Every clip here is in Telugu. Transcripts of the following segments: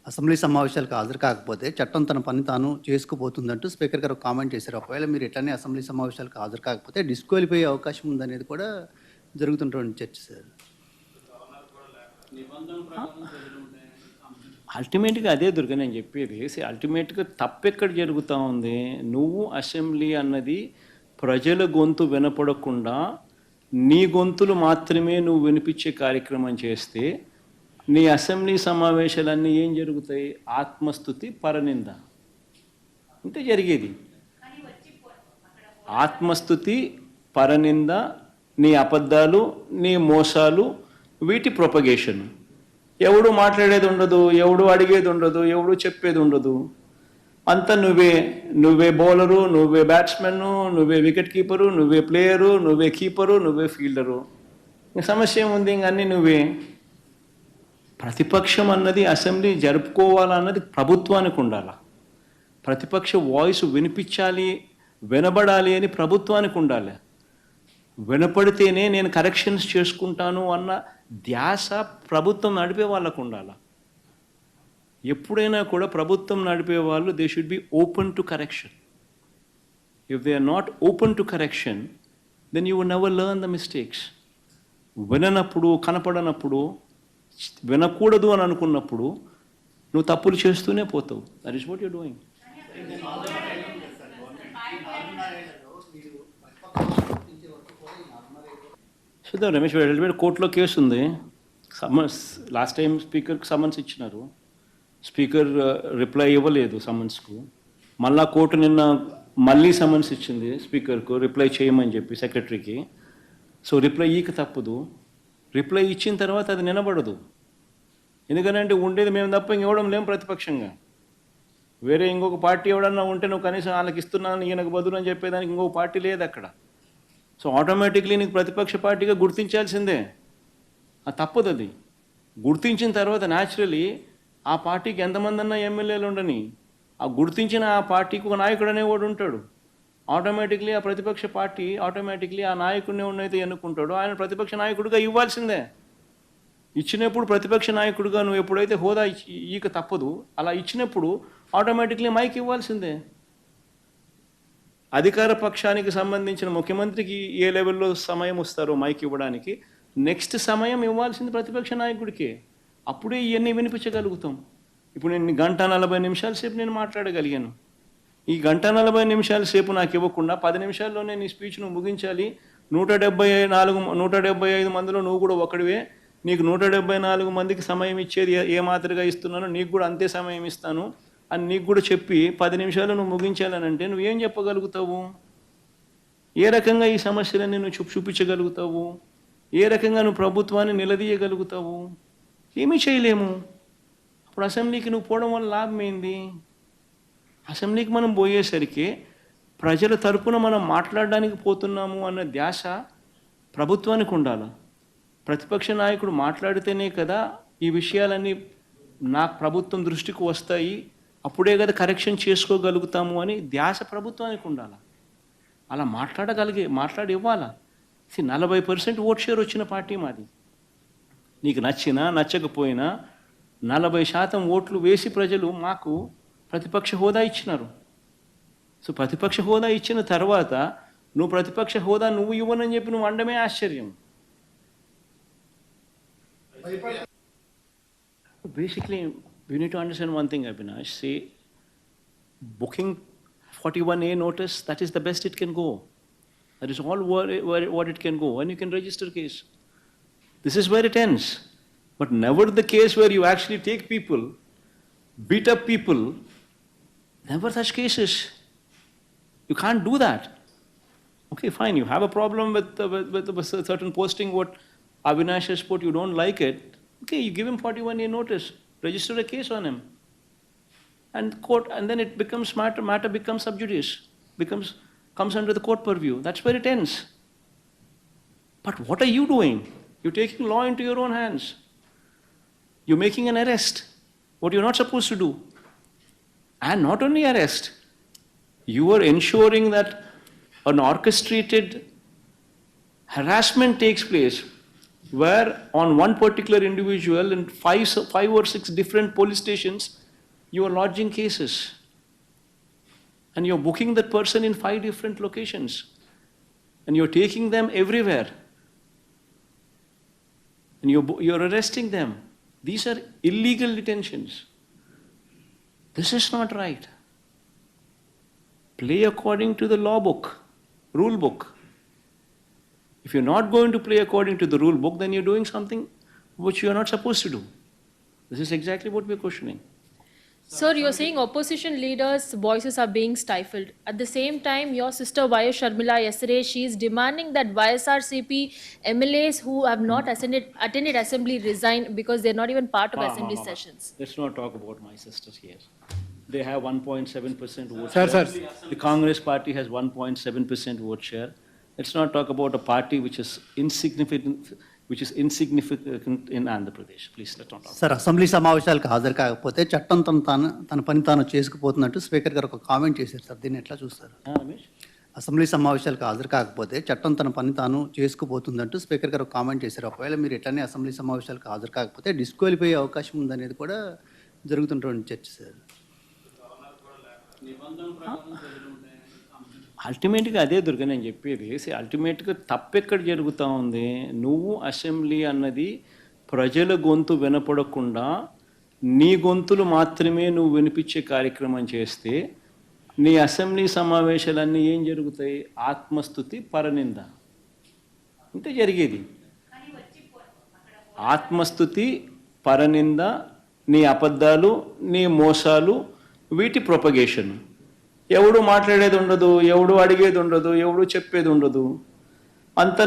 అసెంబ్లీ సమావేశాలకు హాజరు కాకపోతే చట్టం తన పని తాను చేసుకుపోతుందంటూ స్పీకర్ గారు కామెంట్ చేశారు. ఒకవేళ మీరు ఇట్లనే అసెంబ్లీ సమావేశాలకు హాజరు కాకపోతే డిస్క్వాలిఫై అయ్యే అవకాశం ఉందనేది కూడా జరుగుతున్నటువంటి చర్చ సార్. అల్టిమేట్గా అదే దుర్గా నేను చెప్పేది. అల్టిమేట్గా తప్పెక్కడ జరుగుతూ ఉంది? నువ్వు అసెంబ్లీ అన్నది ప్రజల గొంతు వినపడకుండా నీ గొంతులు మాత్రమే నువ్వు వినిపించే కార్యక్రమం చేస్తే నీ అసెంబ్లీ సమావేశాలన్నీ ఏం జరుగుతాయి? ఆత్మస్తుతి, పరనింద, ఇంతే జరిగేది. ఆత్మస్తుతి, పరనింద, నీ అబద్ధాలు, నీ మోసాలు, వీటి ప్రొపగేషన్. ఎవడు మాట్లాడేది ఉండదు, ఎవడు అడిగేది ఉండదు, ఎవడు చెప్పేది ఉండదు. అంతా నువ్వే బౌలరు, నువ్వే బ్యాట్స్మెన్ను, నువ్వే వికెట్ కీపరు, నువ్వే ప్లేయరు, నువ్వే కీపరు, నువ్వే ఫీల్డరు. సమస్య ఏముంది? ఇంక అన్నీ నువ్వే. ప్రతిపక్షం అన్నది అసెంబ్లీ జరుపుకోవాలన్నది ప్రభుత్వానికి ఉండాలి. ప్రతిపక్ష వాయిస్ వినిపించాలి, వినబడాలి అని ప్రభుత్వానికి ఉండాలి. వినపడితేనే నేను కరెక్షన్స్ చేసుకుంటాను అన్న ధ్యాస ప్రభుత్వం నడిపే వాళ్ళకు ఉండాలి. ఎప్పుడైనా కూడా ప్రభుత్వం నడిపే వాళ్ళు they should be open to correction. If they are not open to correction then you will never learn the mistakes. విననప్పుడు, కనపడనప్పుడు, వినకూడదు అని అనుకున్నప్పుడు నువ్వు తప్పులు చేస్తూనే పోతావు. That is what you're doing. చూద్దాం. రమేష్ రెడ్డి కోర్టులో కేసు ఉంది. సమన్స్ లాస్ట్ టైం స్పీకర్కి సమన్స్ ఇచ్చినారు. స్పీకర్ రిప్లై ఇవ్వలేదు సమన్స్కు. మళ్ళా కోర్టు నిన్న మళ్ళీ సమన్స్ ఇచ్చింది స్పీకర్కు రిప్లై చేయమని చెప్పి సెక్రటరీకి. సో రిప్లై ఈక తప్పదు. రిప్లై ఇచ్చిన తర్వాత అది నిలబడదు. ఎందుకంటే ఉండేది మేము తప్ప ఇంకెవడం లేం ప్రతిపక్షంగా. వేరే ఇంకొక పార్టీ ఎవడన్నా ఉంటే నువ్వు కనీసం వాళ్ళకి ఇస్తున్నాను ఈయనకు బదులు అని చెప్పేదానికి ఇంకొక పార్టీ లేదు అక్కడ. సో ఆటోమేటిక్లీ నీకు ప్రతిపక్ష పార్టీగా గుర్తించాల్సిందే. అది తప్పదు. అది గుర్తించిన తర్వాత న్యాచురలీ ఆ పార్టీకి ఎంతమంది అన్నా ఎమ్మెల్యేలు ఉండని, ఆ గుర్తించిన ఆ పార్టీకి ఒక నాయకుడు అనేవాడు ఉంటాడు. ఆటోమేటిక్లీ ఆ ప్రతిపక్ష పార్టీ ఆటోమేటిక్లీ ఆ నాయకుడిని ఉన్నైతే ఎన్నుకుంటాడో ఆయన ప్రతిపక్ష నాయకుడిగా ఇవ్వాల్సిందే. ఇచ్చినప్పుడు ప్రతిపక్ష నాయకుడిగా నువ్వు ఎప్పుడైతే హోదా ఈక తప్పదు, అలా ఇచ్చినప్పుడు ఆటోమేటిక్లీ మైక్ ఇవ్వాల్సిందే. అధికార పక్షానికి సంబంధించిన ముఖ్యమంత్రికి ఏ లెవెల్లో సమయం వస్తారో మైక్ ఇవ్వడానికి, నెక్స్ట్ సమయం ఇవ్వాల్సింది ప్రతిపక్ష నాయకుడికే. అప్పుడే ఇవన్నీ వినిపించగలుగుతాం. ఇప్పుడు నేను 1:40 సేపు నేను మాట్లాడగలిగాను. ఈ 1:40 సేపు నాకు ఇవ్వకుండా 10 నిమిషాల్లోనే నీ స్పీచ్ నువ్వు ముగించాలి. 175 మందిలో నువ్వు కూడా ఒకడివే. నీకు 174 మందికి సమయం ఇచ్చేది ఏ మాదిరిగా ఇస్తున్నానో నీకు కూడా అంతే సమయం ఇస్తాను అని నీకు కూడా చెప్పి 10 నిమిషాలు నువ్వు ముగించాలనంటే నువ్వేం చెప్పగలుగుతావు? ఏ రకంగా ఈ సమస్యలన్నీ నువ్వు చూపించగలుగుతావు? ఏ రకంగా నువ్వు ప్రభుత్వాన్ని నిలదీయగలుగుతావు? ఏమీ చేయలేము. అప్పుడు అసెంబ్లీకి నువ్వు పోవడం వల్ల లాభం ఏంది? అసెంబ్లీకి మనం పోయేసరికి ప్రజల తరపున మనం మాట్లాడడానికి పోతున్నాము అన్న ధ్యాస ప్రభుత్వానికి ఉండాలి. ప్రతిపక్ష నాయకుడు మాట్లాడితేనే కదా ఈ విషయాలన్నీ నాకు ప్రభుత్వం దృష్టికి వస్తాయి, అప్పుడే కదా కరెక్షన్ చేసుకోగలుగుతాము అని ధ్యాస ప్రభుత్వానికి ఉండాలి. అలా మాట్లాడి ఇవ్వాలా. 40% ఓట్ షేర్ వచ్చిన పార్టీ మాది. నీకు నచ్చినా నచ్చకపోయినా 40% ఓట్లు వేసి ప్రజలు మాకు ప్రతిపక్ష హోదా ఇచ్చినారు. సో ప్రతిపక్ష హోదా ఇచ్చిన తర్వాత నువ్వు ప్రతిపక్ష హోదా నువ్వు ఇవ్వనని చెప్పి నువ్వు అండమే ఆశ్చర్యం. Basically, you need to understand one thing, Abhinash. See, booking 41A notice, that is the best it can go. That is all what it can go. And you can register case. This is where it ends. But never the case where you actually take people, beat up people, never such cases. You can't do that. Okay, fine, you have a problem with a certain posting, what Avinash has put, you don't like it. Okay, you give him 41A notice, register a case on him. And court, and then it becomes matter becomes sub judice, comes under the court purview. That's where it ends. But what are you doing? You're taking law into your own hands. You're making an arrest, what you're not supposed to do. And not only arrest, you are ensuring that an orchestrated harassment takes place. where on one particular individual in five or six different police stations, you are lodging cases. And you're booking that person in 5 different locations. And you're taking them everywhere. And you're arresting them. These are illegal detentions. This is not right. Play according to the law book, rule book. If you're not going to play according to the rule book, then you're doing something which you're not supposed to do. This is exactly what we're questioning. Sir, you're saying opposition leaders' voices are being stifled. At the same time, your sister Y.S. Sharmila yesterday, she is demanding that YSRCP MLAs who have not attended assembly resign because they're not even part of assembly sessions. Let's not talk about my sisters here. They have 1.7% vote Sir, share. sir. The Congress party has 1.7% vote share. Let's not talk about a party which is insignificant in Andhra Pradesh. Please, let's not talk. Sir assembly సమావేశాలకు హాజరు కాకపోతే చట్టం తన పని తాను చేసుకుపోతున్నట్టు స్పీకర్ గారు ఒక కామెంట్ చేశారు సార్. దీన్ని ఎట్లా చూస్తారు? Ramesh? అసెంబ్లీ సమావేశాలకు హాజరు కాకపోతే చట్టం తన పని తాను చేసుకుపోతుందంటూ స్పీకర్ గారు ఒక కామెంట్ చేశారు. ఒకవేళ మీరు ఎట్లనే అసెంబ్లీ సమావేశాలకు హాజరు కాకపోతే డిస్క్వాలిఫై అయ్యే అవకాశం ఉందనేది కూడా జరుగుతున్నటువంటి చర్చ సార్. అల్టిమేట్గా అదే దుర్గా నేను చెప్పేది. అల్టిమేట్గా తప్పెక్కడ జరుగుతూ ఉంది? నువ్వు అసెంబ్లీ అన్నది ప్రజల గొంతు వినపడకుండా నీ గొంతులు మాత్రమే నువ్వు వినిపించే కార్యక్రమం చేస్తే నీ అసెంబ్లీ సమావేశాలన్నీ ఏం జరుగుతాయి? ఆత్మస్తుతి, పరనింద. ఇంతే జరిగేది. ఆత్మస్తుతి, పరనింద, నీ అబద్ధాలు, నీ మోసాలు, వీటి ప్రొపగేషన్. ఎవడు మాట్లాడేది ఉండదు, ఎవడు అడిగేది ఉండదు, ఎవడు చెప్పేది ఉండదు. అంతా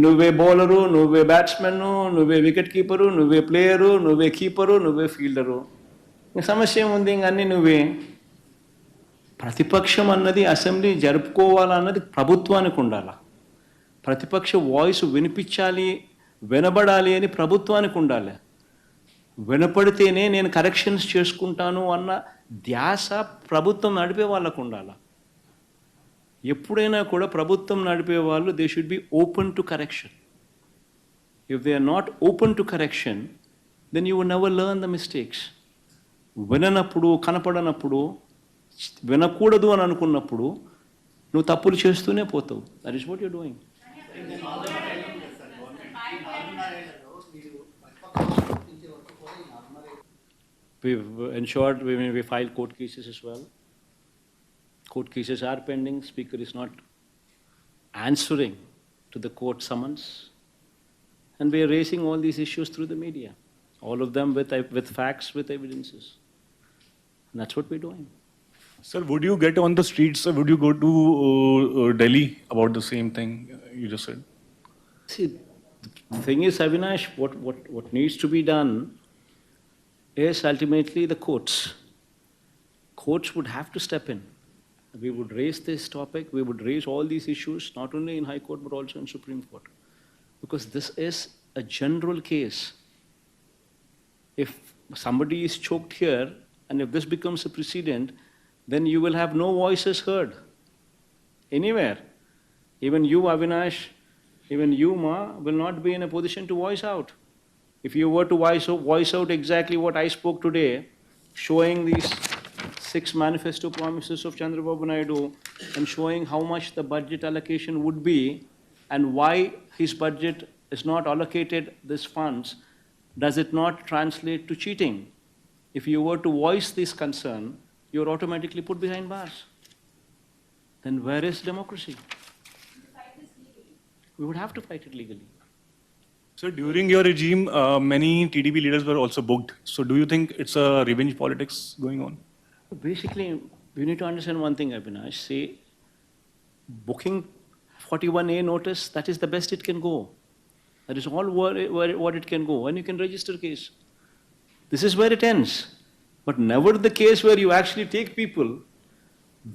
నువ్వే బౌలరు, నువ్వే బ్యాట్స్మెన్, నువ్వే వికెట్ కీపరు, నువ్వే ప్లేయరు, నువ్వే కీపరు, నువ్వే ఫీల్డరు. సమస్య ఏముంది? ఇంక అన్నీ నువ్వే. ప్రతిపక్షం అన్నది అసెంబ్లీ జరుపుకోవాలన్నది ప్రభుత్వానికి ఉండాలి. ప్రతిపక్ష వాయిస్ వినిపించాలి, వినబడాలి అని ప్రభుత్వానికి ఉండాలి. వినపడితేనే నేను కరెక్షన్స్ చేసుకుంటాను అన్న ధ్యాస ప్రభుత్వం నడిపే వాళ్ళకు ఉండాలి. ఎప్పుడైనా కూడా ప్రభుత్వం నడిపే వాళ్ళు they should be open to correction. If they are not open to correction then you will never learn the mistakes. విననప్పుడు, కనపడనప్పుడు, వినకూడదు అని అనుకున్నప్పుడు నువ్వు తప్పులు చేస్తూనే పోతావు. That is what you're doing. We've ensured we filed court cases as well. Court cases are pending. Speaker is not answering to the court summons. And we are raising all these issues through the media. All of them with facts, with evidences. And that's what we're doing. Sir, would you get on the streets? Would you go to Delhi about the same thing you just said? See, the thing is, Avinash, what needs to be done is ultimately the courts. Courts would have to step in. We would raise this topic, we would raise all these issues, not only in High Court but also in Supreme Court. Because this is a general case. If somebody is choked here, and if this becomes a precedent, then you will have no voices heard anywhere. Even you, Avinash, even you, Ma, will not be in a position to voice out. If you were to voice out exactly what I spoke today, showing these 6 manifesto promises of Chandrababu Naidu and showing how much the budget allocation would be and why his budget is not allocated these funds, does it not translate to cheating? If you were to voice this concern, you're automatically put behind bars. Then where is democracy? We would have to fight it legally. So during your regime, many TDP leaders were also booked. So do you think it's a revenge politics going on? Basically, we need to understand one thing, Abhinash. See, booking 41A notice, that is the best it can go. That is all what it can go. And you can register a case. This is where it ends. But never the case where you actually take people,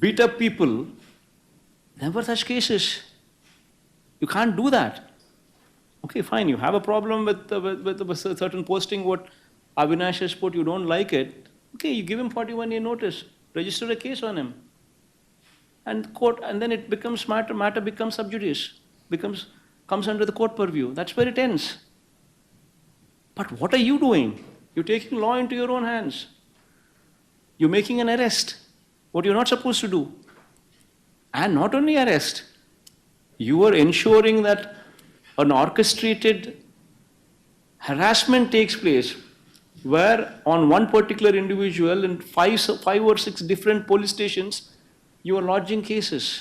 beat up people, never such cases. You can't do that. Okay, fine, you have a problem with a certain posting, what Avinash has put, you don't like it. Okay, you give him 41A notice, register a case on him. And court, and then it becomes matter becomes sub judice, becomes comes under the court purview. That's where it ends. But what are you doing? You're taking law into your own hands. You're making an arrest, what you're not supposed to do. And not only arrest, you are ensuring that an orchestrated harassment takes place where on one particular individual in five or six different police stations, you are lodging cases.